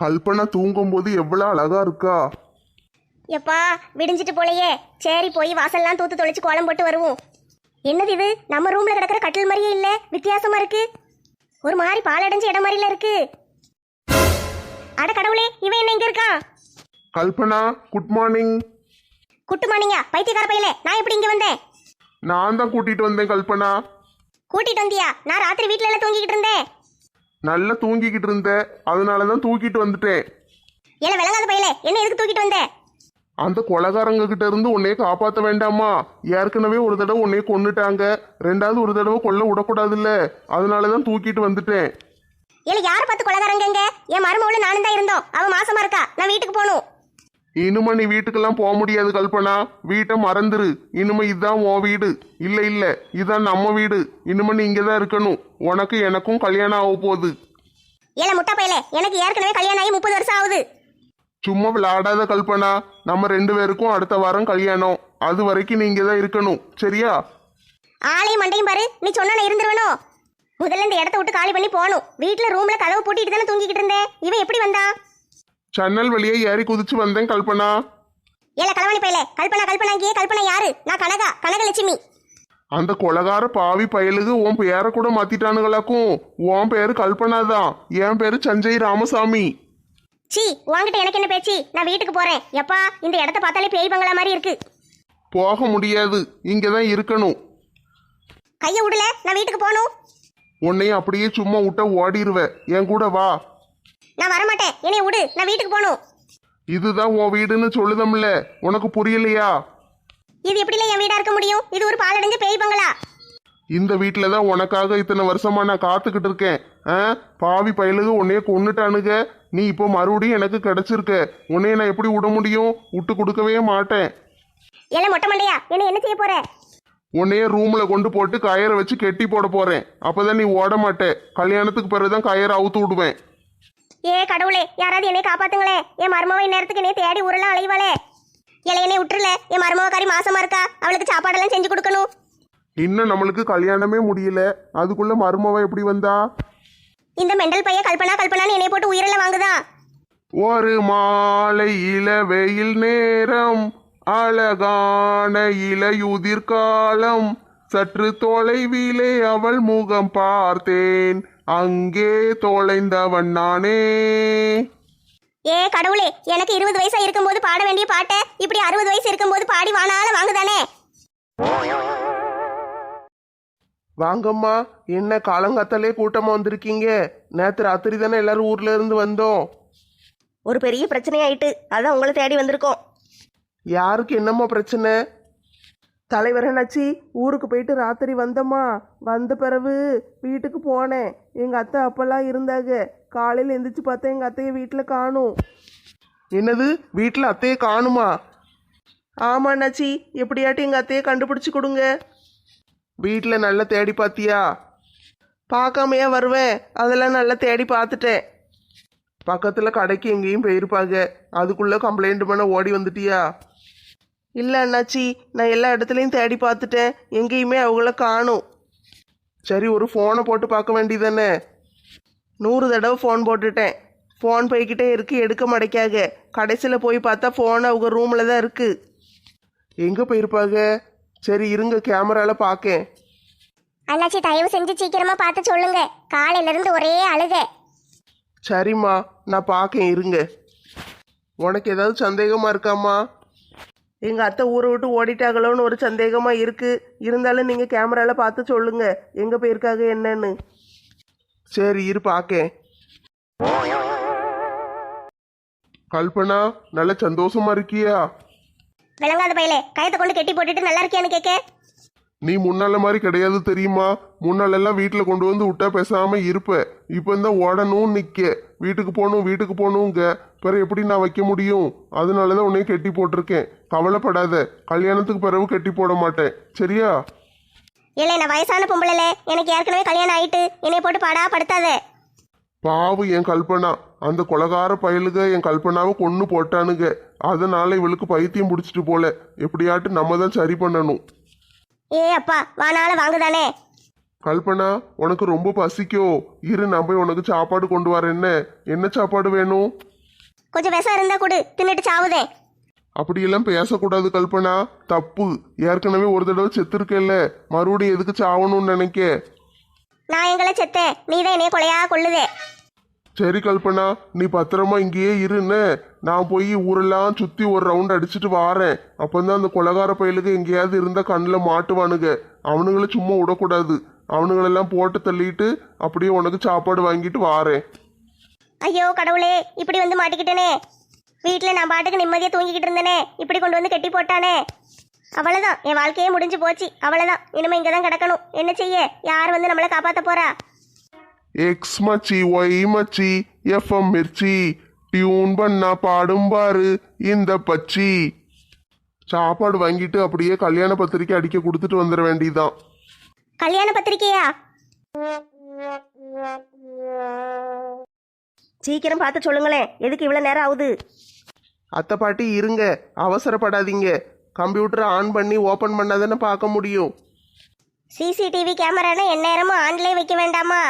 கல்பனா தூங்கும்போது எவ்வளவு அழகா இருக்கா. எப்பா விடிஞ்சிட்டு போலையே. சரி போய் வாசல்லாம் தூத்து தொளிச்சு கோலம் போட்டு வருவோம். என்னது இது, நம்ம ரூம்ல கிடக்கிற கட்டில் மாதிரியே இல்ல, வித்தியாசமா இருக்கு. ஒரு மாதிரி பாலடைஞ்ச இடம் மாதிரில இருக்கு. அட கடவுளே, இவன் என்ன இங்க இருக்கான்? Kalpana good morning. குட்டு மார்னிங்கா? பைத்தியக்கார பையலே, நான் எப்படி இங்க வந்தேன்? நான் தான் கூட்டிட்டு வந்தேன் கல்பனா. கூட்டிட்டு வந்தியா? நான் ராத்திரி வீட்டுல எல்லாம் தூங்கிக்கிட்டு இருந்தேன். நல்லா தூங்கிக்கிட்டு இருந்தேன், அதனாலதான் தூக்கிட்டு வந்துட்டேன். ஏல விளங்காத பையலே, என்ன எதுக்கு தூக்கிட்டு வந்த? அந்த கொலகாரங்க கிட்ட இருந்து உன்னைய காப்பாத்த வேண்டாமா? ஏற்கனவே ஒரு தடவை உன்னைய கொன்னுட்டாங்க, ரெண்டாவது ஒரு தடவை கொல்ல விடக்கூடாதுல்ல, அதனாலதான் தூக்கிட்டு வந்துட்டேன். ஏல யார பார்த்து கொலகாரங்க? என் மருமவுல நானும் தான் இருந்தோம். அவ மாசமா இருக்கா, நான் வீட்டுக்கு போகணும். இனிமே நீ வீட்டுக்கெல்லாம் போக முடியாது கல்பனா, வீட்டை மறந்துரு. இனிமே இதுதான் உன் வீடு. இல்ல இல்ல, இதுதான் நம்ம வீடு. இனிமே நீ இங்கதான் இருக்கணும். உனக்கு எனக்கும் கல்யாணம் ஆக போகுது. ஏல முட்டா பையலே, எனக்கு ஏற்கனவே கல்யாணம் ஆகி 30 வருஷம் ஆகுது. சும்மா விளையாடாத கல்பனா, நம்ம 2 பேருக்கும் அடுத்த வாரம் கல்யாணம். அது வரைக்கும் நீ இங்கதான் இருக்கணும், சரியா? ஆளையும் மண்டையும் பாரு, நீ சொன்ன இருந்துருவனோ. முதல்ல இந்த இடத்த விட்டு காலி பண்ணி போகணும். வீட்டுல ரூம்ல கதவு பூட்டிட்டு தானே தூங்கிக்கிட்டு இருந்தேன். இவன் எப்படி வந்தா? ஜன்னல் வழியே ஏறி குதிச்சு வந்தேன் கல்பனா. ஏல களவாணி பையலே, கல்பனா கல்பனா இங்கே. கல்பனா யாரு? நான் கனகா, கனகலட்சுமி. அந்த கொலகார பாவி பயலுக்கு உன் பேரை கூட மாத்திட்டானுங்களாக்கும். உன் பேரு கல்பனா தான், என் பேரு சஞ்சய் ராமசாமி. சீ, உன்கிட்ட எனக்கு என்ன பேச்சு? நான் வீட்டுக்கு போறேன். எப்பா, இந்த இடத்த பார்த்தாலே பேய் பங்களா மாதிரி இருக்கு. போக முடியாது, இங்கதான் இருக்கணும். கைய விடல, நான் வீட்டுக்கு போகணும். உன்னையும் அப்படியே சும்மா விட்ட ஓடிடுவ. என் கூட வா. நான் வரமாட்டேன், என்னைய விடு, நான் வீட்டுக்கு போகணும். இதுதான் உன் வீடுன்னு சொல்லுதம்ல, உனக்கு புரியலையா? இது எப்படில என் வீடா இருக்க முடியும்? இது ஒரு பாலடைஞ்ச பேய் பங்களா. இந்த வீட்டில தான் உனக்காக இத்தனை வருஷமா நான் காத்துக்கிட்டு இருக்கேன். பாவி பயலுக உன்னைய கொன்னுட்டானுங்க. நீ இப்போ மறுபடியும் எனக்கு கிடைச்சிருக்க. உன்னைய நான் எப்படி விட முடியும்? விட்டு கொடுக்கவே மாட்டேன். எல்லாம் மொட்டை மண்டையா, என்ன செய்ய போற? உன்னைய ரூம்ல கொண்டு போட்டு கயரை வச்சு கெட்டி போட போறேன். அப்பதான் நீ ஓட மாட்டே. கல்யாணத்துக்கு பிறகுதான் கயரை அவுத்து விடுவேன். ஏ கடவுளே, யாராவது என்னை காப்பாத்துங்களே. என் மருமவை நேரத்துக்கு என்னை தேடி ஊரெல்லாம் அலைவாளே. என்னை விட்டுருல. என் மருமவக்காரி மாசமா இருக்கா, அவளுக்கு சாப்பாடெல்லாம் செஞ்சு கொடுக்கணும். இன்னும் நம்மளுக்கு கல்யாணமே முடியல, அதுக்குள்ள மருமவ எப்படி வந்தா? இந்த மெண்டல் பையன் கல்பனா கல்பனான்னு என்னை போட்டு உயிரெல்லாம் வாங்குதா. ஒரு மாலை இளவெயில் நேரம், அழகான இலையுதிர்காலம், சற்று தொலைவிலே அவள் முகம் பார்த்தேன், அங்கே தொலைந்தவன் நானே. ஏ கடவுளே, எனக்கு 20 வயசா இருக்கும்போது பாட வேண்டிய பாட்டை இப்படி 60 வயசு இருக்கும்போது பாடி வானால வாங்குதானே. வாங்கம்மா, என்ன காலங்காத்தாலே கூட்டமா வந்திருக்கீங்க? நேற்று ராத்திரி தானே எல்லாரும் ஊர்ல இருந்து வந்தோம். ஒரு பெரிய பிரச்சனையாயிட்டு, அதான் உங்களை தேடி வந்திருக்கோம். யாருக்கு என்னம்மா பிரச்சனை? தலைவர் என்னாச்சி, ஊருக்கு போயிட்டு ராத்திரி வந்தம்மா. வந்த பிறகு வீட்டுக்கு போனேன். எங்கள் அத்தை அப்பெல்லாம் இருந்தாங்க. காலையில் எந்திரிச்சு பார்த்தா எங்கள் அத்தையை வீட்டில் காணும். என்னது, வீட்டில் அத்தையை காணுமா? ஆமாம் அண்ணாச்சி, எப்படியாட்டி எங்கள் அத்தையை கண்டுபிடிச்சி கொடுங்க. வீட்டில் நல்லா தேடி பார்த்தியா? பார்க்காமையா வருவேன், அதெல்லாம் நல்லா தேடி பார்த்துட்டேன். பக்கத்தில் கடைக்கு எங்கேயும் போயிருப்பாங்க, அதுக்குள்ளே கம்ப்ளைண்ட் பண்ண ஓடி வந்துட்டியா? இல்லை அண்ணாச்சி, நான் எல்லா இடத்துலையும் தேடி பார்த்துட்டேன், எங்கேயுமே அவங்கள காணும். சரி, ஒரு ஃபோனை போட்டு பார்க்க வேண்டியதானே? 100 தடவை ஃபோன் போட்டுட்டேன். ஃபோன் போய்கிட்டே இருக்கு, எடுக்க மாட்டேக்காக. கடைசியில் போய் பார்த்தா ஃபோன் அவங்க ரூமில் தான் இருக்குது. எங்கே போயிருப்பாங்க? சரி இருங்க, கேமரால பார்க்கேன். அண்ணாச்சி தயவு செஞ்சு சீக்கிரமா பார்த்து சொல்லுங்க, காலையில இருந்து ஒரே அழுக. சரிம்மா, நான் பார்க்கேன், இருங்க. உனக்கு ஏதாவது சந்தேகமா இருக்காம்மா? எங்கள் அத்தை ஊரை விட்டு ஓடிட்டாங்களோன்னு ஒரு சந்தேகமாக இருக்குது. இருந்தாலும் நீங்கள் கேமராவில் பார்த்து சொல்லுங்கள் எங்கே போயிருக்காங்க என்னன்னு. சரி இரு, பார்க்கேன். கல்பனா, நல்ல சந்தோஷமா இருக்கியா? விளங்காத பையலே, கயத்தை கொண்டு கெட்டி போட்டுட்டு நல்லா இருக்கியான்னு கேட்க. நீ முன்னால மாதிரி கிடையாது தெரியுமா? முன்னாலெல்லாம் வீட்டுல கொண்டு வந்து விட்டா பேசாம இருப்ப. இப்ப இந்த ஓடணும் நிக்க, வீட்டுக்கு போகணும் வீட்டுக்கு போகணுங்க. பிறகு எப்படி நான் வைக்க முடியும்? அதனாலதான் உன்னைய கெட்டி போட்டிருக்கேன். கவலைப்படாத, கல்யாணத்துக்கு பிறகு கெட்டி போட மாட்டேன், சரியா? இல்லை, நான் வயசான பொம்பளைல, எனக்கு ஏற்கனவே கல்யாணம் ஆயிட்டு, என்னை போட்டு பாடா படுத்தாத. பாவு என் கல்பனா, அந்த கொலகார பயலுக என் கல்பனாவை கொன்னு போட்டானுங்க. அதனால இவளுக்கு பைத்தியம் பிடிச்சிட்டு போல. எப்படியாட்டு நம்ம தான் சரி பண்ணணும். ஏ அப்பா, வானால வாங்குதானே. கல்பனா, உனக்கு ரொம்ப பசிக்கோ? இரு, நான் போய் உனக்கு சாப்பாடு கொண்டு வரேன். என்ன சாப்பாடு வேணும்? கொஞ்சம் விஷம் இருந்தா கொடு, தின்னுட்டு சாவுதேன். அப்படியெல்லாம் பேசக்கூடாது கல்பனா, தப்பு. ஏற்கனவே ஒரு தடவை செத்துருக்கேல்ல, மறுபடியும் எதுக்கு சாவணும்னு நினைக்க? நான் எங்களை செத்தேன், நீ தான் என்னைய கொலையா கொள்ளுதே. சரி கல்பனா, நீ பத்திரமா இங்கேயே இருன்னு. நான் போய் ஊரெல்லாம் சுத்தி ஒரு ரவுண்ட் அடிச்சுட்டு வாரேன். அப்பந்தான் அந்த கொலகார பயலுக்கு எங்கேயாவது இருந்தா கண்ணில் மாட்டுவானுங்க. அவனுங்களை சும்மா விடக்கூடாது. அவனுங்களெல்லாம் போட்டு தள்ளிட்டு அப்படியே உனக்கு சாப்பாடு வாங்கிட்டு வாரேன். ஐயோ கடவுளே, இப்படி வந்து மாட்டிக்கிட்டேனே. வீட்டில் நான் பாட்டுக்கு நிம்மதியாக தூங்கிக்கிட்டு இருந்தேனே, இப்படி கொண்டு வந்து கெட்டி போட்டானே. அவ்வளோதான், என் வாழ்க்கையே முடிஞ்சு போச்சு. அவ்வளோதான், இனிமே இங்கே தான் கிடக்கணும். என்ன செய்ய? யார் வந்து நம்மளை காப்பாற்ற போறா? எக்ஸ் மச்சி ஒய் மச்சி எஃப்எம் மிர்ச்சி டியூன் பண்ணா பாடும் பாரு இந்த பச்சி. சாப்பாடு வாங்கிட்டு அப்படியே கல்யாண பத்திரிக்கை அடிக்க கொடுத்துட்டு வந்துட வேண்டியதுதான். கல்யாண பத்திரிக்கையா? சீக்கிரம் பார்த்து சொல்லுங்களேன், எதுக்கு இவ்வளோ நேரம் ஆகுது? அத்தை பாட்டி இருங்க, அவசரப்படாதீங்க. கம்ப்யூட்டரை ஆன் பண்ணி ஓப்பன் பண்ணாதானே பார்க்க முடியும். சிசிடிவி கேமரானா எந்நேரமும் ஆன்லேயே வைக்க வேண்டாமா?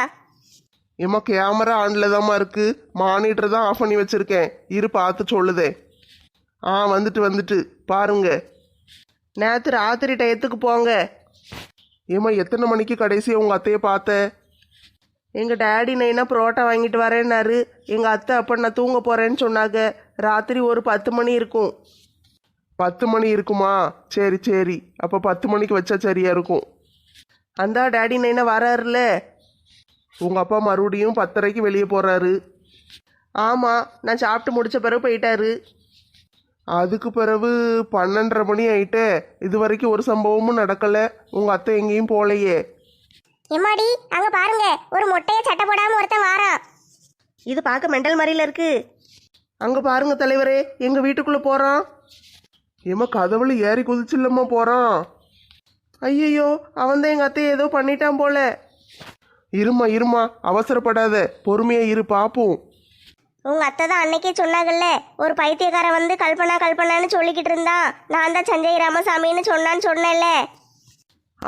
ஏம்மா கேமரா ஆன்ல தாம்மா இருக்கு, மானிட்டர் தான் ஆஃப் பண்ணி வச்சிருக்கேன். இரு பார்த்து சொல்லுதே. வந்துட்டு பாருங்க. நேற்று ராத்திரி டயத்துக்கு போங்க. ஏம்மா எத்தனை மணிக்கு கடைசியாக உங்கள் அத்தையை பார்த்த? எங்கள் டேடி நைனா புரோட்டா வாங்கிட்டு வரேன்னாரு. எங்கள் அத்தை அப்போ நான் தூங்க போகிறேன்னு சொன்னாங்க. ராத்திரி ஒரு 10 மணி இருக்கும். 10 மணி இருக்குமா? சரி சரி, அப்போ 10 மணிக்கு வச்சா சரியா இருக்கும். அந்த டேடி நைனா வராருல. உங்கள் அப்பா மறுபடியும் 10:30க்கு வெளியே போகிறாரு. ஆமாம், நான் சாப்பிட்டு முடித்த பிறகு போயிட்டாரு. அதுக்கு பிறகு 12:30 மணி ஆயிட்டே. இது வரைக்கும் ஒரு சம்பவமும் நடக்கலை. உங்கள் அத்தை எங்கேயும் போகலையே. எம்மாடி, அங்க பாருங்க, ஒரு மொட்டையை சட்டை போடாம ஒருத்தன் வாரான். இது பார்க்க மெண்டல் மாதிரில இருக்கு. அங்கே பாருங்க தலைவரே, எங்கள் வீட்டுக்குள்ளே போகிறான். ஏம்மா கதவுல ஏறி குதிச்சில்லம்மா போறான். ஐயையோ, அவன் தான் எங்கள் அத்தையை ஏதோ பண்ணிட்டான் போல. இருமா அவசரப்படாத, பொறுமையா இரு பாப்போம். உங்க அத்தை தான் அன்னைக்கே சொன்னாங்கல்ல, ஒரு பைத்தியக்காரன் வந்து கல்பனான்னு சொல்லிக்கிட்டு இருந்தான். நான் தான் சஞ்சய் ராமசாமின்னு சொன்னேன்ல.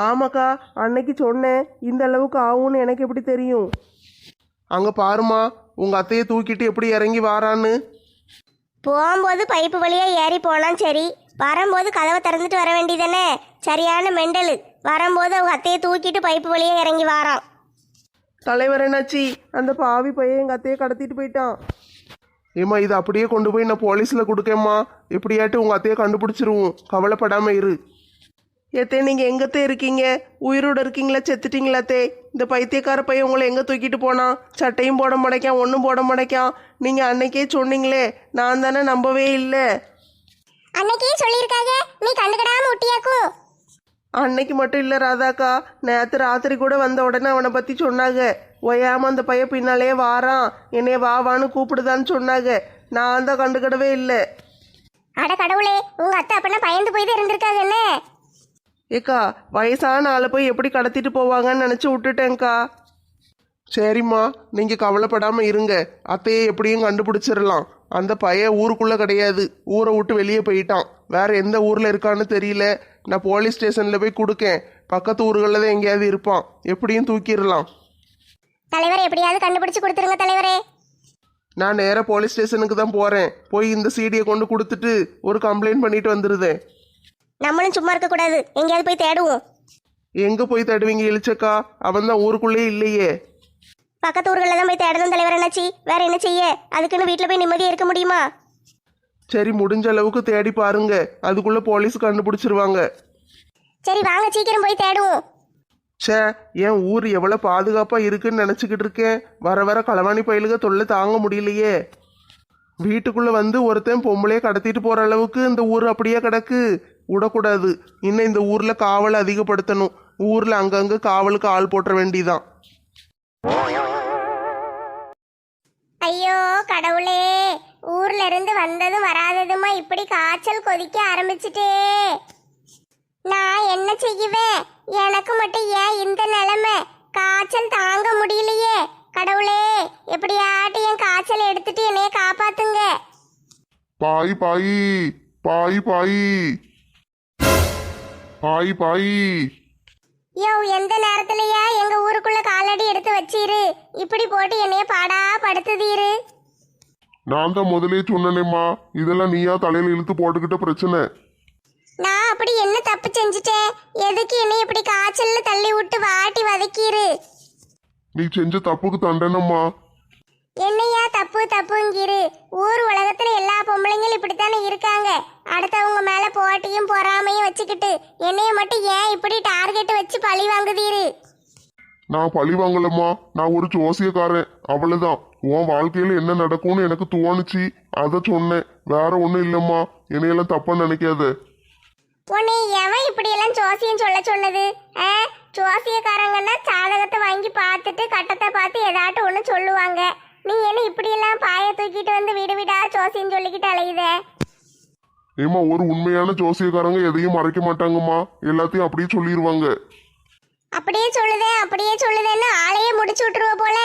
ஆமாக்கா, அன்னைக்கு சொன்னேன். இந்த அளவுக்கு ஆகும்னு எனக்கு எப்படி தெரியும்? அங்க பாருமா, உங்க அத்தையை தூக்கிட்டு எப்படி இறங்கி வாரான்னு. போகும்போது பைப்பு வழியா ஏறி போனான் சரி, வரும்போது கதவை திறந்துட்டு வர வேண்டியதானே? சரியான மெண்டலு. வரும்போது அவங்க அத்தையை தூக்கிட்டு பைப்பு வழியா இறங்கி வாரான். தலைவர் என்னாச்சி? அந்த பாவி பையன் எங்கள் அத்தையை கடத்திட்டு போயிட்டான். ஏம்மா இதை அப்படியே கொண்டு போய் நான் போலீஸில் கொடுக்கேம்மா. எப்படியாட்டு உங்கள் அத்தையை கண்டுபிடிச்சிருவோம், கவலைப்படாமல் இரு. ஏத்தே, நீங்கள் எங்கத்தே இருக்கீங்க? உயிரோட இருக்கீங்களா செத்துட்டீங்களாத்தே? இந்த பைத்தியக்கார பையன் உங்களை எங்கே தூக்கிட்டு போனான்? சட்டையும் போட மாட்டேக்கான், ஒன்றும் போட மாட்டேக்கான். நீங்கள் அன்னைக்கே சொன்னீங்களே, நான் தானே நம்பவே இல்லை. அன்னைக்கே சொல்லியிருக்காங்க, நீ கண்டுக்கிடாம விட்டியாக்கும். அன்னைக்கு மட்டும் இல்லை ராதாக்கா, நேற்று ராத்திரி கூட வந்த உடனே அவனை பற்றி சொன்னாங்க. ஒயாம அந்த பையன் பின்னாலே வாரான், என்னைய வான்னு கூப்பிடுதான்னு சொன்னாங்க. நான் தான் கண்டுக்கிடவே இல்லை. அட கடவுளே, உங்க அத்தை அப்பனா பயந்து போய் தான் இருந்திருக்காங்க என்ன? ஏக்கா, வயசான ஆளை போய் எப்படி கடத்திட்டு போவாங்கன்னு நினச்சி விட்டுட்டேங்க்கா. சரிம்மா, நீங்க கவலைப்படாம இருங்க. அத்தையை எப்படியும் கண்டுபிடிச்சிடலாம். அந்த பையன் ஊருக்குள்ள கிடையாது, ஊரை விட்டு வெளியே போயிட்டான். வேற எந்த ஊர்ல இருக்கான்னு தெரியல. நான் போலீஸ் ஸ்டேஷன்ல போய் கொடுக்கேன். பக்கத்து ஊர்களில் தான் எங்கேயாவது இருப்பான். எப்படியும் தூக்கிடலாம். தலைவரை எப்படியாவது கண்டுபிடிச்சு கொடுத்துருங்க தலைவரே. நான் நேராக போலீஸ் ஸ்டேஷனுக்கு தான் போறேன். போய் இந்த சீடியை கொண்டு கொடுத்துட்டு ஒரு கம்ப்ளைண்ட் பண்ணிட்டு வந்துருதேன். நம்மளும் சும்மா இருக்க கூடாது, எங்கேயாவது போய் தேடுவோம். எங்க போய் தேடுவீங்க இழிச்சக்கா? அவன் தான் ஊருக்குள்ளே இல்லையே. பக்கத்து ஊர்களில் தான் போய் தேடணும் தலைவர் என்னாச்சு. வேற என்ன செய்ய? அதுக்குன்னு வீட்டில் போய் நிம்மதியாக இருக்க முடியுமா? சரி, முடிஞ்ச அளவுக்கு தேடி பாருங்க. அதுக்குள்ள போலீஸ் கண்டுபிடிச்சிருவாங்க. சரி வாங்க, சீக்கிரம் போய் தேடுவோம். ச்சே, என் ஊர் எவ்வளோ பாதுகாப்பாக இருக்குன்னு நினச்சிக்கிட்டு இருக்கேன். வர வர களவாணி பயலுக தொல்லை தாங்க முடியலையே. வீட்டுக்குள்ளே வந்து ஒருத்தன் பொம்பளையே கடத்திட்டு போகிற அளவுக்கு இந்த ஊர் அப்படியே கிடக்கு. விடக்கூடாது. இன்னும் இந்த ஊரில் காவலை அதிகப்படுத்தணும். ஊரில் அங்கங்கே காவலுக்கு ஆள் போட்டுற வேண்டிதான். ஐயோ கடவுளே, ஊர்ல இருந்து வந்ததும் வராததுமா இப்படி காய்ச்சல் கொதிக்க ஆரம்பிச்சுட்டே. நான் என்ன செய்வேன்? எனக்கு மட்டும் ஏன் இந்த நிலைமை? காய்ச்சல் தாங்க முடியலையே. கடவுளே, எப்படியாட்டு என் காய்ச்சல் எடுத்துட்டு என்னைய காப்பாத்துங்க. பாய் பாய் பாய் பாய் பாய் பாய். யோ, எந்த நேரத்துலயா எங்க ஊருக்குள்ள காலடி எடுத்து வச்சிரு. இப்படி போட்டு என்னைய பாடா படுத்துதீரு. நான் தான் முதலே சொன்னேனேம்மா, இதெல்லாம் நீயா தலையில இழுத்து போட்டுக்கிட்ட பிரச்சனை. நான் அப்படி என்ன தப்பு செஞ்சுட்டேன்? எதுக்கு என்னை இப்படி காய்ச்சல்ல தள்ளி விட்டு வாட்டி வதக்கிரு? நீ செஞ்ச தப்புக்கு தண்டனம்மா. என்னையா தப்பு தப்புங்கிரு? ஊர் உலகத்துல எல்லா பொம்பளைங்களும் இப்படித்தானே இருக்காங்க. அடுத்தவங்க மேல போட்டியும் பொறாமையும் வச்சுக்கிட்டு என்னைய மட்டும் ஏன் இப்படி டார்கெட் வச்சு பழி வாங்குதீரு? நான் பழி வாங்கலம்மா, நான் ஒரு ஜோசியக்காரன், அவ்வளவுதான். உன் வாழ்க்கையில என்ன நடக்கும்னு எனக்கு தோணுச்சு, அதை சொன்னேன். வேற ஒண்ணும் இல்லம்மா, என்னையெல்லாம் தப்பா நினைக்காத. உன்னை எவன் இப்படியெல்லாம் ஜோசியம் சொல்ல சொன்னது? ஜோசியக்காரங்கன்னா ஜாதகத்தை வாங்கி பார்த்துட்டு கட்டத்தை பார்த்து ஏதாட்டும் ஒன்று சொல்லுவாங்க. நீ என்ன இப்படியெல்லாம் பாய தூக்கிட்டு வந்து வீடு வீடா ஜோசியம் சொல்லிக்கிட்டு அலையுத? ஏம்மா, ஒரு உண்மையான ஜோசியக்காரங்க எதையும் மறைக்க மாட்டாங்கம்மா, எல்லாத்தையும் அப்படியே சொல்லிடுவாங்க. அப்படியே சொல்லுதேன்னு ஆளையே முடிச்சு விட்டுருவ போல.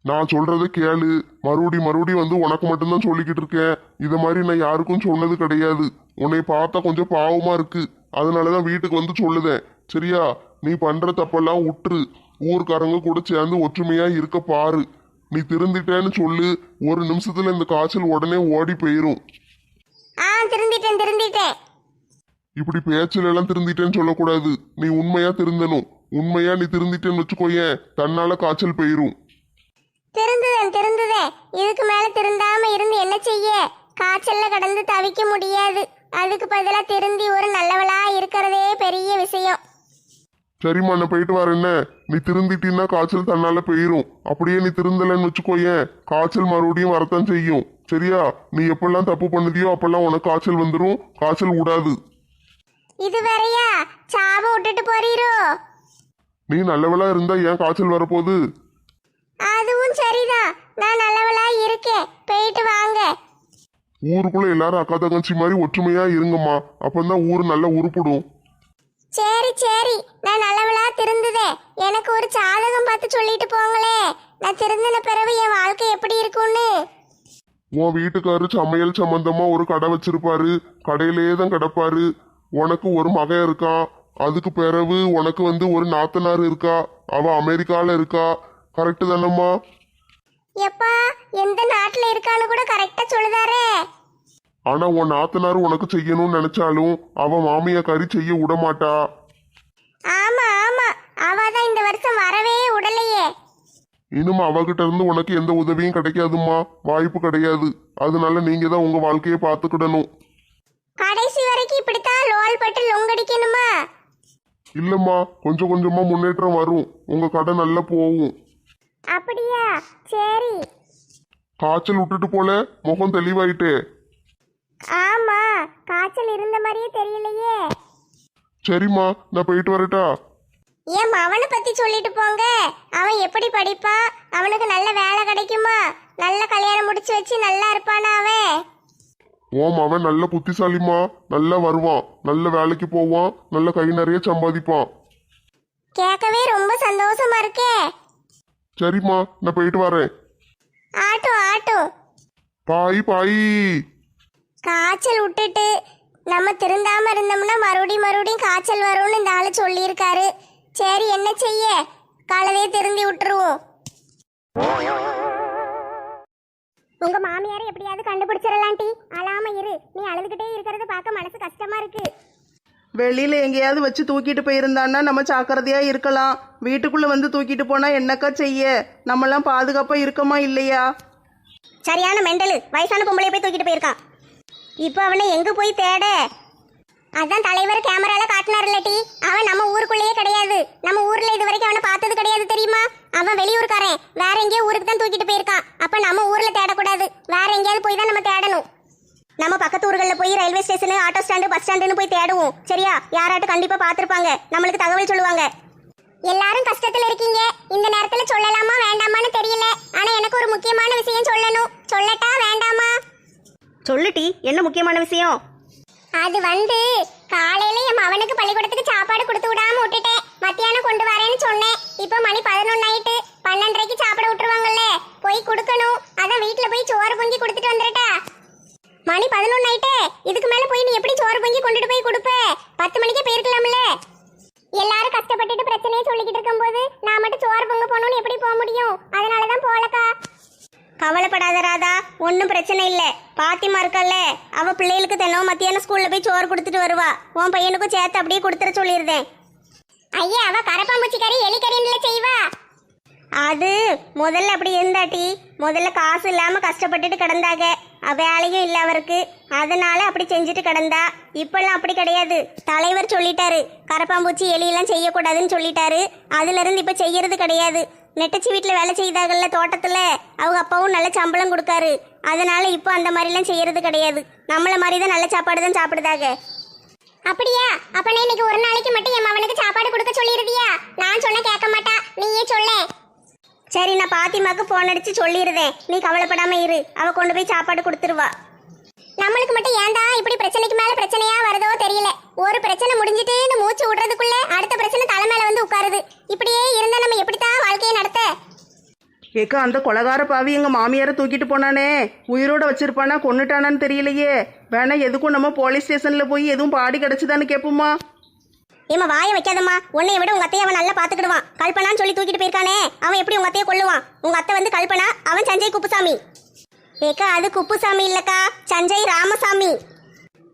நான் சொல்றத கேளு, மறுபடி வந்து உனக்கு மட்டும்தான் சொல்லிக்கிட்டு இருக்கேன். இத மாதிரி நான் யாருக்கும் சொன்னது கிடையாது. உன்னை பார்த்தா கொஞ்சம் பாவமா இருக்கு, அதனாலதான் வீட்டுக்கு வந்து சொல்லுதேன். சரியா? நீ பண்ற தப்பெல்லாம் விட்டுரு, ஊர்க்காரங்க கூட சேர்ந்து ஒற்றுமையா இருக்க பாரு. நீ திருந்திட்டேன்னு சொல்லு, ஒரு நிமிஷத்துல இந்த காய்ச்சல் உடனே ஓடி போயிரும். திருந்திட்டேன். இப்படி பேச்சுல எல்லாம் திருந்திட்டேன்னு சொல்லக்கூடாது, நீ உண்மையா திருந்தணும். உண்மையா நீ திருந்திட்டேன்னு வச்சுக்கோயேன், தன்னால காய்ச்சல் போயிரும். திருந்துதேன். இதுக்கு மேல திருந்தாம இருந்து என்ன செய்ய? காய்ச்சல்ல கடந்து தவிக்க முடியாது. அதுக்கு பதிலா திருந்தி ஒரு நல்லவளா இருக்கிறதே பெரிய விஷயம். சரிம்மா, நான் போயிட்டு வரேன். என்ன, நீ திருந்திட்டீன்னா காய்ச்சல் தன்னால போயிரும். அப்படியே நீ திருந்தலைன்னு வச்சுக்கோயேன், காய்ச்சல் மறுபடியும் வரத்தான் செய்யும். சரியா? நீ எப்பெல்லாம் தப்பு பண்ணுதியோ அப்பெல்லாம் உனக்கு காய்ச்சல் வந்துடும். காய்ச்சல் விடாது. இது வேறையா? சாபம் விட்டுட்டு போறீரோ? நீ நல்லவளா இருந்தா ஏன் காய்ச்சல் வரப்போகுது? அதுவும் சரிதான், நான் நல்லவளா இருக்கேன். போயிட்டு வாங்க. ஊருக்குள்ள எல்லாரும் அக்கா தங்கச்சி மாதிரி ஒற்றுமையா இருங்கம்மா, அப்பந்தான் ஊர் நல்லா உருப்பிடும். சரி, நான் நல்லவளா திருந்துதேன். எனக்கு ஒரு சாதகம் பார்த்து சொல்லிட்டு போங்களே, நான் திருந்தின பிறகு என் வாழ்க்கை எப்படி இருக்கும்னு. உன் வீட்டுக்காரரு சமையல் சம்பந்தமா ஒரு கடை வச்சிருப்பாரு, கடையிலேயே தான் கிடப்பாரு. உனக்கு ஒரு மகன் இருக்கான். அதுக்கு பிறகு உனக்கு வந்து ஒரு நாத்தனார் இருக்கா, அவ அமெரிக்கால இருக்கா. கரெக்டு தானம்மா? எப்பா, எந்த நாட்டுல இருக்கான்னு கூட கரெக்டா சொல்லுதாரே. ஆனா உன் நாத்தனார் உனக்கு செய்யணும்னு நினைச்சாலும் அவ மாமியாக்காரி செய்ய விட மாட்டா. ஆமா, அவதான் இந்த வருஷம் வரவே உடலையே. இனிமே அவகிட்ட இருந்து உனக்கு எந்த உதவியும் கிடைக்காதும்மா, வாய்ப்பு கிடையாது. அதனால நீங்க தான் உங்க வாழ்க்கையை பார்த்துக்கிடணும். கடைசி வரைக்கும் இப்படித்தான் லோல் பட்டு லொங்கடிக்கணுமா? இல்லம்மா, கொஞ்சம் கொஞ்சமா முன்னேற்றம் வரும். உங்க கடை நல்லா போகும். அப்படியா? சரி. காய்ச்சல் விட்டுட்டு போல, முகம் தெளிவாயிட்டே. ஆமா, காய்ச்சல் இருந்த மாதிரியே தெரியலையே. சரிம்மா, நான் போயிட்டு வரட்டா? என் மவனை பத்தி சொல்லிட்டு போங்க. அவன் எப்படி படிப்பான்? அவனுக்கு நல்ல வேலை கிடைக்குமா? நல்ல கல்யாணம் முடிச்சு வச்சு நல்லா இருப்பானா அவன்? ஓம், அவன் நல்ல புத்திசாலிம்மா, நல்லா வருவான், நல்ல வேலைக்கு போவான், நல்ல கை நிறைய சம்பாதிப்பான். கேட்கவே ரொம்ப சந்தோஷமா இருக்கே. சரிம்மா, நான் போயிட்டு வரேன். ஆட்டும். பாய். காய்ச்சல் விட்டுட்டு நம்ம திருந்தாம இருந்தோம்னா மறுபடியும் காய்ச்சல் வரும்னு இந்த ஆளு சொல்லியிருக்காரு. சரி, என்ன செய்ய, காலவே திருந்தி விட்டுருவோம். உங்க மாமியாரை எப்படியாவது கண்டுபிடிச்சிடலாம் டி. அழாம இரு, நீ அழுதுகிட்டே இருக்கிறத பார்க்க மனசு கஷ்டமா இருக்கு. வெளியில எங்கேயாவது வச்சு தூக்கிட்டு போயிருந்தான்னா நம்ம ஜாக்கிரதையா இருக்கலாம். வீட்டுக்குள்ள வந்து தூக்கிட்டு போனா என்னக்கா செய்ய? நம்மெல்லாம் பாதுகாப்பா இருக்கமா இல்லையா? சரியான மெண்டலு, வயசான பொம்பளைய போய் தூக்கிட்டு போயிருக்கான். இப்போ அவனை எங்க போய் தேட? அதான் தலைவர் கேமரால காட்டினார்ல டி. அவன் நம்ம ஊருக்குள்ளேயே கிடையாது. நம்ம ஊர்ல இது வரைக்கும் அவனை பார்த்தது கிடையாது தெரியுமா? அவன் வெளியூர்காரன், வேற எங்கேயோ ஊருக்கு தான் தூக்கிட்டு போயிருக்கான். அப்ப நம்ம ஊர்ல தேடக்கூடாது, வேற எங்கேயாவது போய் தான் நம்ம தேடணும். நம்ம பக்கத்து ஊர்களில் போய் railway station, auto stand, bus ஸ்டாண்டுன்னு போய் தேடுவோம். சரியா? யாராட்டும் கண்டிப்பா பார்த்துருப்பாங்க, நம்மளுக்கு தகவல் சொல்லுவாங்க. எல்லாரும் கஷ்டத்துல இருக்கீங்க, இந்த நேரத்துல சொல்லலாமா வேண்டாமான்னு தெரியல. ஆனா எனக்கு ஒரு முக்கியமான விஷயம் சொல்லணும். சொல்லட்டா வேண்டாமா? சொல்லுட்டி, என்ன முக்கியமான விஷயம்? அது வந்து காலையில என் மவனுக்கு பள்ளிக்கூடத்துக்கு சாப்பாடு கொடுத்து விடாம விட்டுட்டேன். மத்தியானம் கொண்டு வரேன்னு சொன்னேன். இப்போ மணி 11 ஆயிட்டு. 12:30க்கு சாப்பிட விட்டுருவாங்கல்ல, போய் கொடுக்கணும். அதான் வீட்டுல போய் சோறு பொங்கி கொடுத்துட்டு வந்துட்டா. மணி 11 ஆயிட்டே, இதுக்கு மேல போய் நீ எப்படி சோறு பொங்கி கொண்டுட்டு போய் கொடுப்ப? 10 மணிக்கே போயிருக்கலாம்ல. எல்லாரும் கஷ்டப்பட்டுட்டு பிரச்சனையே சொல்லிக்கிட்டு இருக்கும்போது நான் மட்டும் சோறு பொங்க போகணும்னு எப்படி போக முடியும்? அதனாலதான் போலக்கா. கவலைப்படாத ராதா, ஒன்றும் பிரச்சனை இல்லை. பாத்திமா இருக்கல்ல, அவ பிள்ளைகளுக்கு தினம் மத்தியானம் ஸ்கூல்ல போய் சோறு கொடுத்துட்டு வருவா. உன் பையனுக்கும் சேர்த்து அப்படியே கொடுத்துட சொல்லியிருந்தேன். ஐயா, அவ கரப்பாம்பூச்சி கறி எலிக்கறின்னு செய்வா. அது முதல்ல அப்படி இருந்தாட்டி, முதல்ல காசு இல்லாம கஷ்டப்பட்டுட்டு கிடந்தாங்க, வேலையும் இல்லை அவருக்கு, அதனால அப்படி செஞ்சுட்டு கிடந்தா. இப்பெல்லாம் அப்படி கிடையாது. தலைவர் சொல்லிட்டாரு கரப்பாம்பூச்சி எலியெல்லாம் செய்யக்கூடாதுன்னு சொல்லிட்டாரு. அதுல இருந்து இப்ப செய்யறது கிடையாது. நெட்டச்சி வீட்டில் வேலை செய்தாங்கல்ல தோட்டத்துல, அவங்க அப்பாவும் நல்ல சம்பளம் கொடுக்காரு. அதனால இப்போ அந்த மாதிரிலாம் செய்யறது கிடையாது. நம்மள மாதிரி தான் நல்ல சாப்பாடு தான் சாப்பிடுதாங்க. அப்படியா? அப்பனா இன்னைக்கு ஒரு நாளைக்கு மட்டும் என் மகனுக்கு சாப்பாடு கொடுக்க சொல்லிருதியா? நான் சொன்ன கேட்க மாட்டா, நீயே சொல்ல. சரி, நான் பாத்திமாக்கு போன் அடிச்சு சொல்லிடுறேன். நீ கவலைப்படாம இரு, அவ கொண்டு போய் சாப்பாடு கொடுத்துருவா. நம்மளுக்கு மட்டும் ஏன்டா இப்படி பிரச்சனைக்கு மேல பிரச்சனையா வருதோ தெரியல. ஒரு பிரச்சனை முடிஞ்சிட்டு இந்த மூச்சு விடுறதுக்குள்ள அடுத்த பிரச்சனை தலை மேல வந்து உட்காருது. இப்படியே இருந்தா நம்ம எப்படித்தான் வாழ்க்கையை நடத்த? ஏக்கா, அந்த கொலகார பாவி எங்கள் மாமியாரை தூக்கிட்டு போனானே, உயிரோட வச்சிருப்பானா கொன்னுட்டானான்னு தெரியலையே. வேணா எதுக்கும் நம்ம போலீஸ் ஸ்டேஷனில் போய் எதுவும் பாடி கிடச்சிதான்னு கேட்போமா? ஏமா வாயை வைக்காதம்மா. உன்னைய விட உங்க அத்தையை அவன் நல்லா பாத்துக்கிடுவான். கல்பனான்னு சொல்லி தூக்கிட்டு போயிருக்கானே, அவன் எப்படி உங்க அத்தையை கொல்லுவான்? உங்க அத்தை வந்து கல்பனா, அவன் சஞ்சய் குப்புசாமி. ஏக்கா, அது குப்புசாமி இல்லக்கா, சஞ்சய் ராமசாமி.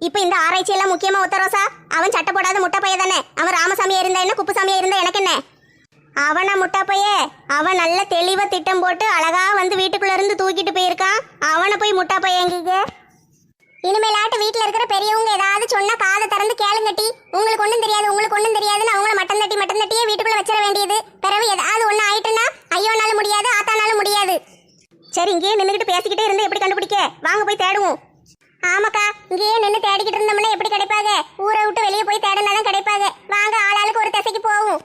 இப்ப இந்த ஆராய்ச்சி எல்லாம் முக்கியமா ஒத்தரோசா? அவன் சட்டை போடாத முட்டை பைய தானே. அவன் ராமசாமியா இருந்தா என்ன, குப்புசாமியா இருந்தா எனக்கு என்ன? அவனா முட்டா பைய? அவன் நல்ல தெளிவா திட்டம் போட்டு அழகா வந்து வீட்டுக்குள்ள இருந்து தூக்கிட்டு போயிருக்கான். அவனை போய் முட்டா பையங்க. இனிமேலாட்டு வீட்டுல இருக்கிற பெரியவங்க ஏதாவது சொன்னா காதை திறந்து கேளுங்கட்டி. உங்களுக்கு ஒண்ணும் தெரியாது, உங்களுக்கு ஒண்ணும் தெரியாதுன்னு அவங்கள மட்டம் தட்டியே வீட்டுக்குள்ள வச்சிட வேண்டியது. பிறகு ஏதாவது ஒண்ணு ஆயிட்டுன்னா ஐயோனாலும் முடியாது, ஆத்தானாலும் முடியாது. சரி, இங்கேயே நின்றுகிட்டு பேசிக்கிட்டே இருந்து எப்படி கண்டுபிடிக்க? வாங்க போய் தேடுவோம். ஆமாக்கா, இங்கேயே நின்று தேடிக்கிட்டு இருந்தோம்னா எப்படி கிடைப்பாங்க? ஊரை விட்டு வெளியே போய் தேடினாதான் கிடைப்பாங்க. வாங்க, ஆளாளுக்கு ஒரு திசைக்கு போவோம்.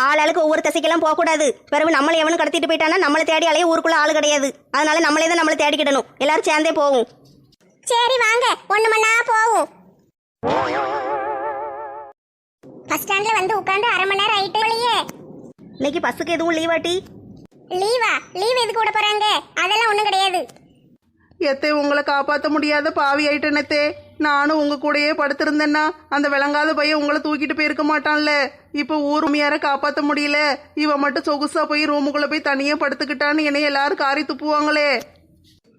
ஆளுக்கு ஒவ்வொரு திசைக்கெல்லாம் போகக்கூடாது. பிறகு நம்மளை எவனும் கடத்திட்டு போயிட்டானா நம்மளை தேடி அலைய ஊருக்குள்ள ஆள் கிடையாது. அதனால நம்மளே தான் நம்மளை தேடிக்கிடணும். எல்லாரும் சேர்ந்தே போவோம். சரி வாங்க, ஒண்ணு மண்ணா போவோம். பஸ் ஸ்டாண்ட்ல வந்து உட்கார்ந்து அரை மணி நேரம் ஆயிட்டு இல்லையே. இன்னைக்கு பஸ்ஸுக்கு எதுவும் லீவாட்டி? லீவா? லீவ் எதுக்கு விட போறாங்க? அதெல்லாம் ஒண்ணும் கிடையாது. எத்தை, உங்களை காப்பாற்ற முடியாத பாவி ஆயிட்டனத்தே. நானும் உங்க கூடயே படுத்திருந்தேன்னா அந்த விளங்காத பையன் உங்களை தூக்கிட்டு போயிருக்க மாட்டான்ல. இப்போ ஊர் உமையார காப்பாற்ற முடியல, இவன் மட்டும் சொகுசா போய் ரூமுக்குள்ள போய் தனியா படுத்துக்கிட்டான்னு என்னை எல்லாரும் காரி துப்புவாங்களே.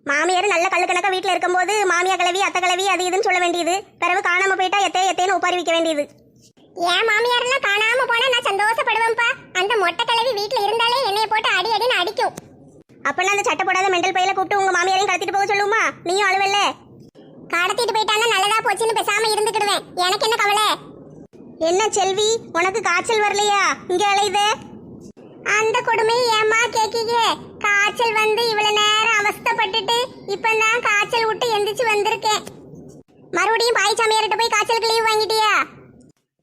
மாமியார் நல்ல கல்லு கணக்கா வீட்டுல இருக்கும்போது மாமியா கிளவி அத்தை கிளவி அது இதுன்னு சொல்ல வேண்டியது. பிறகு காணாம போயிட்டா எத்தைன்னு ஒப்பாரி வைக்க வேண்டியது. ஏன் மாமியார் எல்லாம் காணாம போனா நான் சந்தோஷப்படுவேன்ப்பா. அந்த மொட்டை கிளவி வீட்டுல இருந்தாலே என்னைய போட்டு அடி அடின்னு அடிக்கும். அப்பெல்லாம் அந்த சட்டை போடாத மெண்டல் பையில கூப்பிட்டு உங்க மாமியாரையும் கடத்திட்டு போக சொல்லுமா? நீயும் அழுவல்ல. கடத்திட்டு போயிட்டானா நல்லதா போச்சுன்னு பேசாம இருந்துக்கிடுவேன். எனக்கு என்ன கவலை? என்ன செல்வி, உனக்கு காய்ச்சல் வரலையா? இங்க அலையுதே. அந்த கொடுமை ஏமா கேக்கீங்க? காய்ச்சல் வந்து இவ்வளவு நேரம் அவஸ்தைப்பட்டுட்டு இப்பதான் காய்ச்சல் விட்டு எந்திரிச்சு வந்திருக்கேன். மறுபடியும் பாய்ச்சாமியார்கிட்ட போய் காய்ச்சலுக்கு லீவ் வாங்கிட்டியா?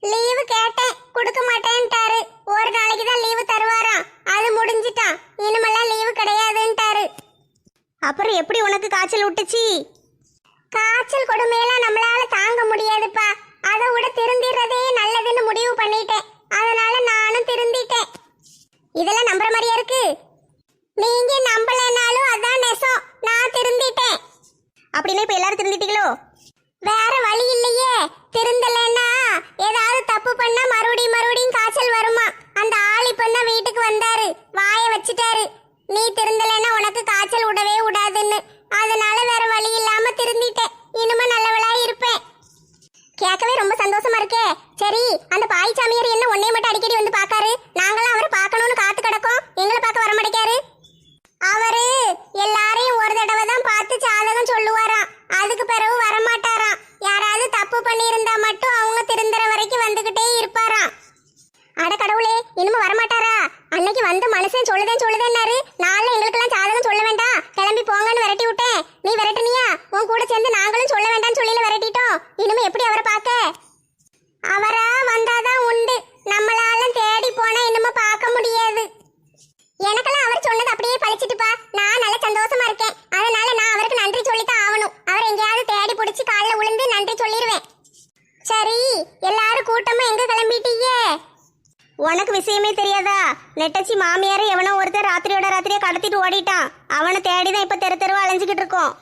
லீவு கேட்டேன், கொடுக்க மாட்டேன்ட்டாரு. ஒரு நாளைக்கு தான் லீவு தருவாராம், அது முடிஞ்சிட்டான். இனிமெல்லாம் லீவு கிடையாதுன்ட்டாரு. அப்புறம் எப்படி உனக்கு காய்ச்சல் விட்டுச்சு? காய்ச்சல் கொடுமையெல்லாம் நம்மளால தாங்க முடியாதுப்பா. அதை விட திருந்திடுறதே நல்லதுன்னு முடிவு பண்ணிட்டேன். அதனால நானும் திருந்திட்டேன். இதெல்லாம் நம்புற மாதிரியா இருக்கு? நீங்க நம்பலனாலும் அதான் நெசம். நான் திருந்திட்டேன். அப்படின்னா இப்ப எல்லாரும் திருந்திட்டீங்களோ? வேற வழி இல்லையே. திருந்தலன்னா ஏதாவது தப்பு பண்ணா மறுபடியும் காய்ச்சல் வருமா? அந்த ஆள் இப்பதான் வீட்டுக்கு வந்தாரு, வாய வச்சுட்டாரு, நீ திருந்தலன்னா உனக்கு காய்ச்சல் விடவே விடாதுன்னு. அதனால வேற வழி இல்லாம திருந்திட்டேன். இனிமே நல்லவளா இருப்பேன். கேட்கவே ரொம்ப சந்தோஷமா இருக்கே. சரி, அந்த பாய்ச்சாமியார் என்ன உன்னைய மட்டும் அடிக்கடி வந்து பாக்காரு? நாங்களாம் அவரை பார்க்கணும்னு காத்து கிடக்கோம், எங்களை பார்க்க வர மாட்டேக்காரு. அவரு எல்லாரையும் ஒரு தடவை தான் பார்த்து சாதகம் சொல்லுவாராம், அதுக்கு பிறகு வரமாட்டாராம். யாராவது தப்பு பண்ணியிருந்தா மட்டும் அவங்க திருந்துற வரைக்கும் வந்துகிட்டே இருப்பாராம். அட கடவுளே, இனிமே வரமாட்டாரா? அன்னைக்கு வந்து மனுஷன் சொல்லுதேன்னாரு. நாளை எங்களுக்கெல்லாம் சாதகம் சொல்ல வேண்டாம், கிளம்பி போங்கன்னு விரட்டி விட்டேன். நீ விரட்டுனியா? உன் கூட சேர்ந்து நாங்களும் சொல்ல வேண்டாம்னு சொல்லில விரட்டிட்டோம். இனிமே எப்படி அவரை பார்க்க? அவரா வந்தாதான் உண்டு. நம்மளால தேடி போனா இனிமே பார்க்க முடியாது. எனக்கெல்லாம் அவர் சொன்னது அப்படியே பழிச்சிட்டுப்பா. நான் நல்ல சந்தோஷமா இருக்கேன். அதனால நான் அவருக்கு நன்றி சொல்லித்தான் ஆகணும். அவர் எங்கேயாவது தேடி பிடிச்சி காலில் விழுந்து நன்றி சொல்லிடுவேன். சரி, எல்லாரும் கூட்டமா எங்க கிளம்பிட்டீங்க? உனக்கு விஷயமே தெரியாதா? நெட்டச்சி மாமியாரை எவனோ ஒருத்தர் ராத்திரியே கடத்திட்டு ஓடிட்டான். அவனை தேடிதான் இப்ப தெருவா அலைஞ்சுக்கிட்டு இருக்கோம்.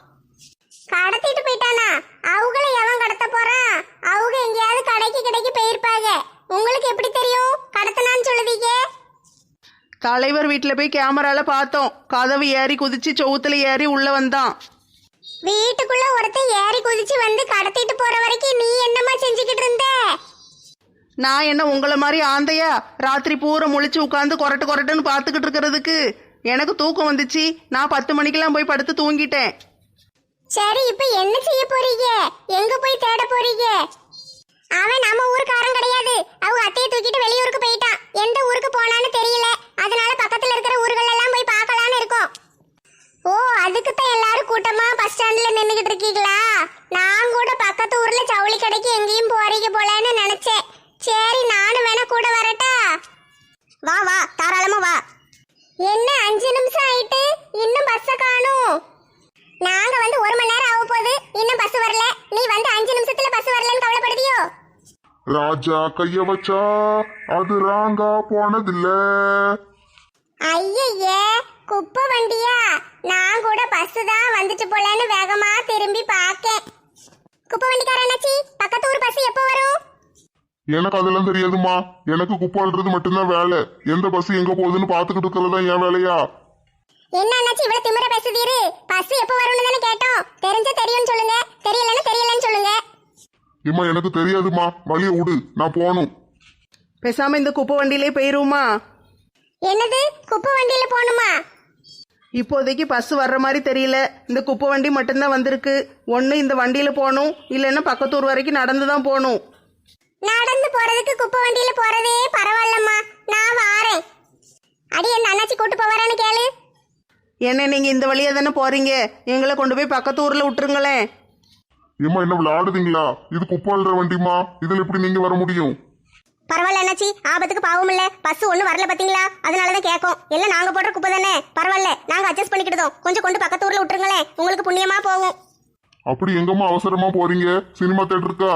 கடத்திட்டு போயிட்டானா? அவங்கள எவன் கடத்த போறான்? அவங்க எங்கேயாவது கடைக்கு போயிருப்பாங்க. உங்களுக்கு எப்படி தெரியும் கடத்தனான்னு சொல்லுதீங்க? தலைவர் வீட்டில் போய் கேமரால பார்த்தோம். கதவு ஏறி குதிச்சு செவுத்துல ஏறி உள்ள வந்தான். வீட்டுக்குள்ள ஒருத்தன் ஏறி குதிச்சு வந்து கடத்திட்டு போற வரைக்கும் நீ என்னமா செஞ்சுக்கிட்டு இருந்த? நான் என்ன உங்களை மாதிரி ஆந்தையா ராத்திரி பூரா முழிச்சு உட்காந்து கொரட்டு கொரட்டுன்னு பார்த்துக்கிட்டு இருக்கிறதுக்கு? எனக்கு தூக்கம் வந்துச்சு. நான் 10 மணிக்கெல்லாம் போய் படுத்து தூங்கிட்டேன். சரி, இப்ப என்ன செய்ய போறீங்க? எங்க போய் தேட போறீங்க? அவன் நம்ம ஊருக்காரன் கிடையாது. அவங்க அத்தையை தூக்கிட்டு வெளியூருக்கு போயிட்டான். எந்த ஊருக்கு போனான்னு தெரியல. அதனால பக்கத்துல இருக்கிற ஊர்கள் எல்லாம் போய் பார்க்கலான்னு இருக்கோம். ஓ, அதுக்கு தான் எல்லாரும் கூட்டமா பஸ் ஸ்டாண்ட்ல நின்னுகிட்டு இருக்கீங்களா? நான் கூட பக்கத்து ஊர்ல ஜவுளி கடைக்கு எங்கேயும் போறீங்க போலன்னு நினைச்சேன். சரி, நானும் வேணா கூட வரட்டா? வா வா, தாராளமா வா. என்ன 5 நிமிஷம் ஆயிட்டு இன்னும் பஸ்ஸ காணோம்? நாங்க வந்து 1 மணி நேரம் ஆக போகுது, இன்னும் பஸ் வரல. நீ வந்து 5 நிமிஷத்துல பஸ் வரலன்னு கவலைப்படுதியோ? ராஜா கைய வச்சா அது ராங்கா போனதில்ல. ஐயே, குப்பை வண்டியா? நான் கூட பஸ் தான் வந்துட்டு போலன்னு வேகமா திரும்பி பார்க்கேன். குப்பை வண்டிக்கார அண்ணாச்சி, பக்கத்து ஊர் பஸ் எப்போ வரும்? எனக்கு அதெல்லாம் தெரியாதுமா. எனக்கு குப்பை அள்ளுறது மட்டும்தான் வேலை. எந்த பஸ் எங்க போகுதுன்னு பாத்துக்கிட்டு இருக்கிறதா என் வேலையா? என்ன அண்ணாச்சி இவ்வளவு திமிர பேசுதீரு? பஸ் எப்போ வரும்னு தானே கேட்டோம். தெரிஞ்சா தெரியும்னு சொல்லுங்க, தெரியலன்னு தெரியலன்னு சொல்லுங்க. இம்மா எனக்கு தெரியாதுமா, வழிய விடு, நான் போகணும். பேசாம இந்த குப்பை வண்டியிலே போயிருவோமா? என்னது, குப்பை வண்டியில போகணுமா? இப்போதைக்கு பஸ் வர்ற மாதிரி தெரியல. இந்த குப்பை வண்டி மட்டும்தான் வந்திருக்கு. ஒன்று இந்த வண்டியில் போகணும், இல்லைன்னா பக்கத்தூர் வரைக்கும் நடந்து தான் போகணும். நடந்து போறதுக்கு குப்பை வண்டியில போறதே பரவாயில்லம்மா, நான் வாரேன். அடி, என் அண்ணாச்சி கூட்டு போவாரான்னு கேளு. என்ன நீங்கள் இந்த வழியாக தானே போகிறீங்க? எங்களை கொண்டு போய் பக்கத்து ஊரில் விட்டுருங்களேன். ஏம்மா என்ன விளையாடுதீங்களா? இது குப்பை அள்ளுற வண்டிமா, இதுல எப்படி நீங்க வர முடியும்? பரவாயில்ல அண்ணாச்சி, ஆபத்துக்கு பாவம் இல்ல. பஸ் ஒண்ணு வரல பாத்தீங்களா? அதனாலதான் கேட்கும். எல்லாம் நாங்க போடுற குப்பை தானே, பரவாயில்ல, நாங்க அட்ஜஸ்ட் பண்ணிக்கிட்டோம். கொஞ்சம் கொண்டு பக்கத்து ஊர்ல விட்டுருங்களேன், உங்களுக்கு புண்ணியமா போகும். அப்படி எங்கம்மா அவசரமா போறீங்க? சினிமா தேட்டருக்கா?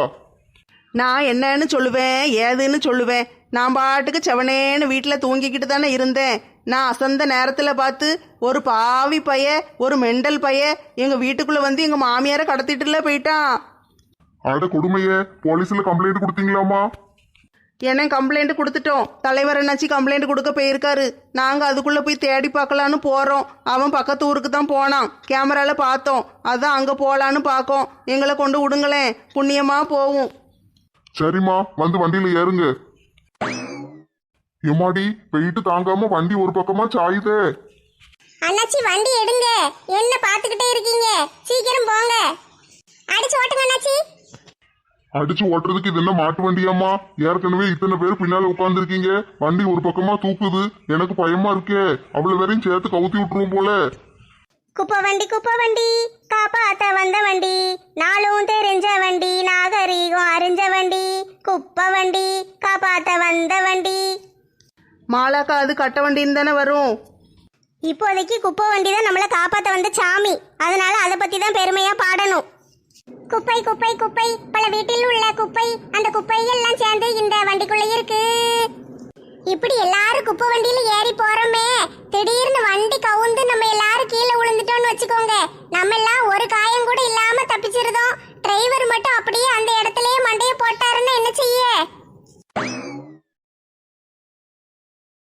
நான் என்னன்னு சொல்லுவேன், ஏதுன்னு சொல்லுவேன். நான் பாட்டுக்கு செவனேன்னு வீட்டில் தூங்கிக்கிட்டு தானே இருந்தேன். நான் அசந்த நேரத்தில் பார்த்து ஒரு பாவி பைய, ஒரு மெண்டல் பைய எங்கள் வீட்டுக்குள்ளே வந்து எங்கள் மாமியாரை கடத்திட்டுல போயிட்டான். அட கொடுமையே, போலீஸ்ல கம்ப்ளைண்ட் கொடுத்தீங்களாமா? என்ன கம்ப்ளைண்ட் கொடுத்துட்டோம். தலைவர் என்னாச்சு கம்ப்ளைண்ட் கொடுக்க போயிருக்காரு. நாங்கள் அதுக்குள்ளே போய் தேடி பார்க்கலான்னு போகிறோம். அவன் பக்கத்து ஊருக்கு தான் போனான். கேமராவில் பார்த்தோம். அதான் அங்கே போகலான்னு பார்க்கோம். எங்களை கொண்டு விடுங்களேன், புண்ணியமாக போகும். சரிம்மா, வந்து வண்டியில ஏறுங்க. எம்மாடி, வெயிட்டு தாங்காம வண்டி ஒரு பக்கமா சாயுதே. அண்ணாச்சி வண்டி எடுங்க, என்ன பாத்துக்கிட்டே இருக்கீங்க? சீக்கிரம் போங்க, அடிச்சு ஓட்டுங்க அண்ணாச்சி. அடிச்சு ஓட்டுறதுக்கு இது என்ன மாட்டு வண்டியாமா? ஏற்கனவே இத்தனை பேர் பின்னால உட்கார்ந்து இருக்கீங்க. வண்டி ஒரு பக்கமா தூக்குது, எனக்கு பயமா இருக்கே. அவ்வளவு பேரையும் சேர்த்து கவுத்தி விட்டுருவோம் போல. குப்பை வண்டி காப்பாத்த வந்த வண்டி, நாளும் தெரிஞ்ச வண்டி, நாகரீகம் அறிஞ்ச வண்டி. குப்பை வண்டி காப்பாத்த வந்த வண்டி. மாலாக்கா, அது கட்ட வண்டின்னு தானே வரும். இப்போதைக்கு குப்பை வண்டி தான் நம்மளை காப்பாத்த வந்த சாமி. அதனால அதை பத்தி தான் பெருமையா பாடணும். குப்பை குப்பை குப்பை, பல வீட்டில் உள்ள குப்பை, அந்த குப்பை எல்லாம் சேர்ந்து இந்த வண்டிக்குள்ள இருக்கு. இப்படி எல்லாரும் குப்பை வண்டியில ஏறி போறோமே, திடீர்னு வண்டி கவுந்து நம்ம எல்லாரும் கீழே விழுந்துட்டோம்னு வச்சுக்கோங்க. நம்ம எல்லாம் ஒரு காயம் கூட இல்லாம தப்பிச்சிருந்தோம். டிரைவர் மட்டும் அப்படியே அந்த